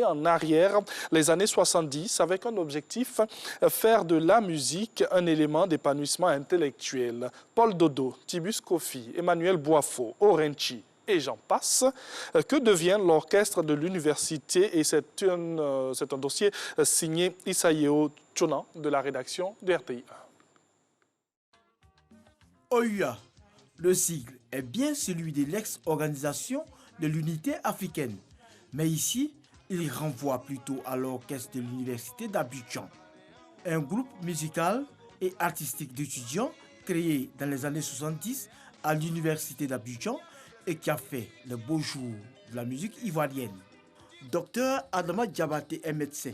En arrière, les années 70, avec un objectif, faire de la musique un élément d'épanouissement intellectuel. Paul Dodo, Tibus Kofi, Emmanuel Boafo, Orenchi et j'en passe. Que devient l'orchestre de l'université? Et c'est un dossier signé Isayeo Tchonan de la rédaction de RTI 1. OUA, le sigle est bien celui de l'ex-organisation de l'unité africaine. Mais ici, il renvoie plutôt à l'orchestre de l'université d'Abidjan. Un groupe musical et artistique d'étudiants créé dans les années 70 à l'université d'Abidjan et qui a fait le beau jour de la musique ivoirienne. Docteur Adama Diabaté est médecin.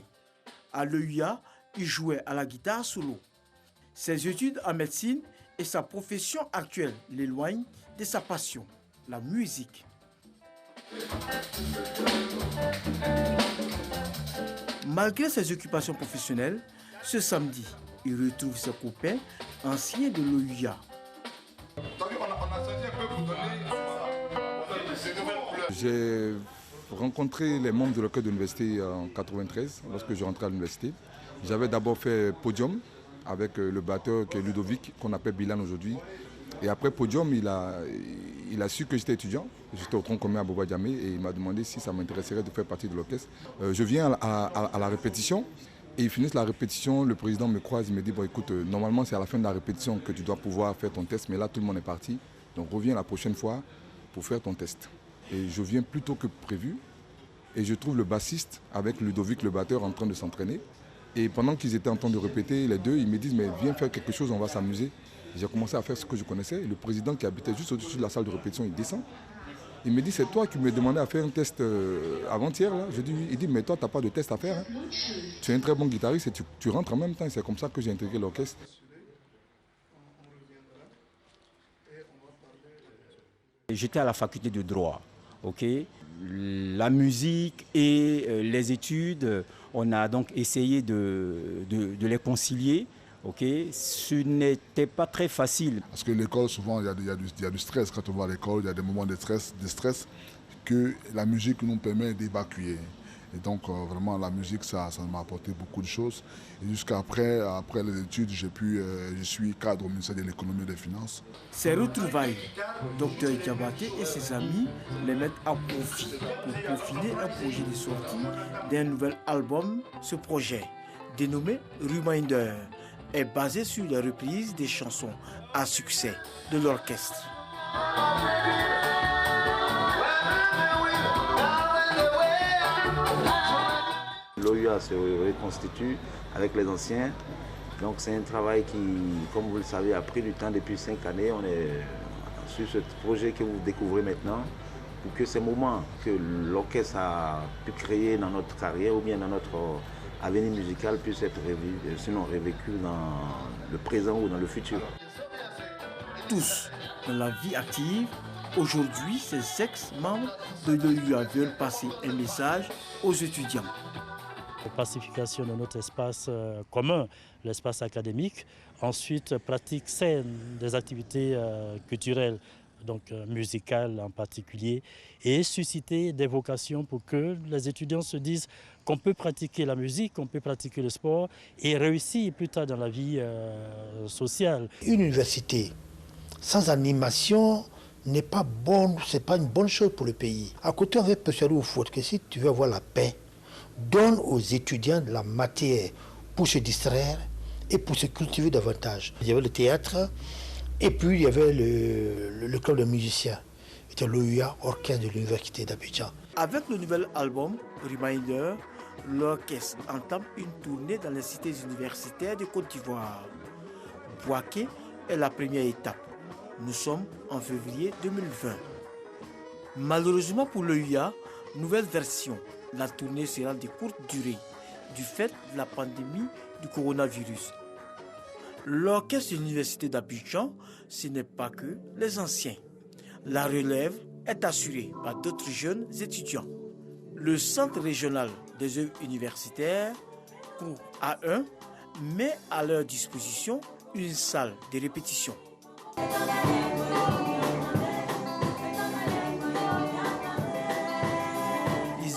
À l'EUA, il jouait à la guitare solo. Ses études en médecine et sa profession actuelle l'éloignent de sa passion, la musique. Malgré ses occupations professionnelles, ce samedi, il retrouve ses copains anciens de l'OUA. J'ai rencontré les membres de l'orchestre de l'université en 1993, lorsque je rentrais à l'université. J'avais d'abord fait Podium avec le batteur qui est Ludovic, qu'on appelle Bilan aujourd'hui. Et après Podium, il a su que j'étais étudiant. J'étais au tronc commun à Boba Djamé et il m'a demandé si ça m'intéresserait de faire partie de l'orchestre. Je viens à la répétition et ils finissent la répétition. Le président me croise, il me dit bon, écoute, normalement c'est à la fin de la répétition que tu dois pouvoir faire ton test, mais là tout le monde est parti. Donc reviens la prochaine fois pour faire ton test. Et je viens plus tôt que prévu et je trouve le bassiste avec Ludovic, le batteur, en train de s'entraîner. Et pendant qu'ils étaient en train de répéter, les deux, ils me disent mais viens faire quelque chose, on va s'amuser. J'ai commencé à faire ce que je connaissais et le président qui habitait juste au-dessus de la salle de répétition, il descend. Il me dit, c'est toi qui me demandais à faire un test avant-hier là. Je dis oui. Il dit, mais toi, tu n'as pas de test à faire. Hein. Tu es un très bon guitariste et tu rentres en même temps. C'est comme ça que j'ai intégré l'orchestre. J'étais à la faculté de droit. La musique et les études, on a donc essayé de les concilier. Ce n'était pas très facile. Parce que l'école, souvent, il y a du stress. Quand on va à l'école, il y a des moments de stress que la musique nous permet d'évacuer. Et donc, vraiment, la musique, ça m'a apporté beaucoup de choses. Et jusqu'après les études, je suis cadre au ministère de l'économie et des finances. Ces retrouvailles, Dr Diabaté et ses amis les mettent à profit pour peaufiner un projet de sortie d'un nouvel album. Ce projet, dénommé Reminder, est basé sur les reprises des chansons à succès de l'orchestre. L'OUA se reconstitue avec les anciens. Donc c'est un travail qui, comme vous le savez, a pris du temps depuis 5 années. On est sur ce projet que vous découvrez maintenant pour que ces moments que l'orchestre a pu créer dans notre carrière ou bien dans notre avenir musical puisse être revécu dans le présent ou dans le futur. Tous dans la vie active, aujourd'hui, ces ex-membres de l'OUA veulent passer un message aux étudiants. La pacification de notre espace commun, l'espace académique. Ensuite, pratique saine des activités culturelles, donc musicales en particulier, et susciter des vocations pour que les étudiants se disent qu'on peut pratiquer la musique, qu'on peut pratiquer le sport et réussir plus tard dans la vie sociale. Une université sans animation n'est pas bonne, c'est pas une bonne chose pour le pays. À côté, on veut persuader au foot que si tu veux avoir la paix, donne aux étudiants de la matière pour se distraire et pour se cultiver davantage. Il y avait le théâtre et puis il y avait le club de musiciens. C'était l'OUA, orchestre de l'université d'Abidjan. Avec le nouvel album Reminder, l'orchestre entame une tournée dans les cités universitaires de Côte d'Ivoire. Bouaké est la première étape. Nous sommes en février 2020. Malheureusement pour l'OUA, nouvelle version. La tournée sera de courte durée du fait de la pandémie du coronavirus. L'orchestre de l'université d'Abidjan, ce n'est pas que les anciens. La relève est assurée par d'autres jeunes étudiants. Le centre régional des œuvres universitaires, cours A1, met à leur disposition une salle de répétition.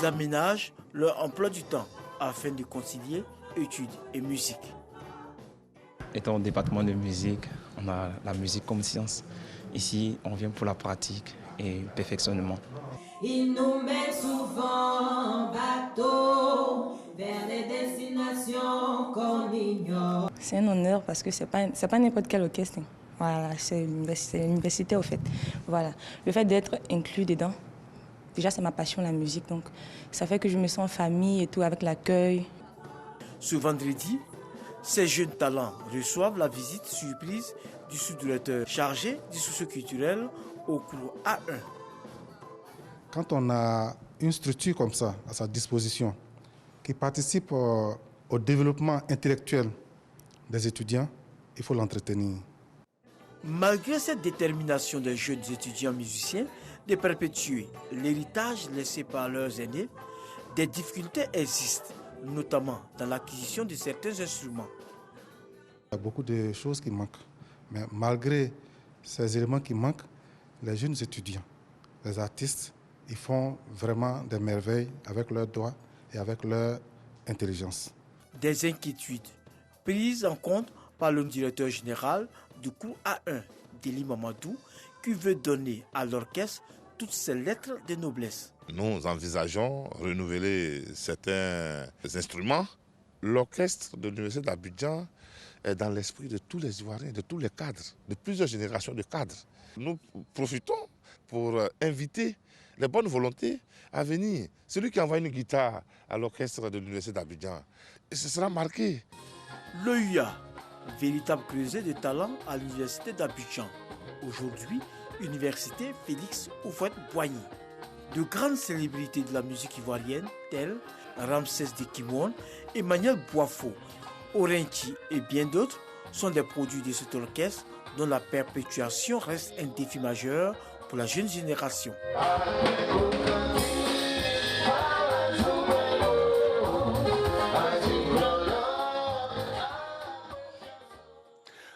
Ils aménagent leur emploi du temps afin de concilier études et musique. Étant au département de musique, on a la musique comme science. Ici, on vient pour la pratique et le perfectionnement. Ils nous mènent souvent en bateau vers des destinations qu'on ignore. C'est un honneur parce que c'est pas n'importe quel orchestre. Voilà, c'est l'université au fait. Voilà. Le fait d'être inclus dedans, déjà c'est ma passion la musique, donc ça fait que je me sens en famille et tout avec l'accueil. Ce vendredi, ces jeunes talents reçoivent la visite surprise du sous-directeur chargé du socio-culturel au cours A1. Quand on a une structure comme ça à sa disposition, qui participe au développement intellectuel des étudiants, il faut l'entretenir. Malgré cette détermination des jeunes étudiants musiciens de perpétuer l'héritage laissé par leurs aînés, des difficultés existent, notamment dans l'acquisition de certains instruments. Il y a beaucoup de choses qui manquent, mais malgré ces éléments qui manquent, les jeunes étudiants, les artistes, ils font vraiment des merveilles avec leurs doigts et avec leur intelligence. Des inquiétudes prises en compte par le directeur général du cours A1, Deli Mamadou, qui veut donner à l'orchestre toutes ses lettres de noblesse. Nous envisageons renouveler certains instruments. L'orchestre de l'Université d'Abidjan est dans l'esprit de tous les Ivoiriens, de tous les cadres, de plusieurs générations de cadres. Nous profitons pour inviter les bonnes volontés à venir. Celui qui envoie une guitare à l'orchestre de l'Université d'Abidjan, ce sera marqué. L'OUA, véritable creuset de talent à l'Université d'Abidjan. Aujourd'hui, Université Félix Houphouët-Boigny. De grandes célébrités de la musique ivoirienne telles Ramsès de Kimon, Emmanuel Boafo, Orenchi et bien d'autres sont des produits de cet orchestre dont la perpétuation reste un défi majeur pour la jeune génération.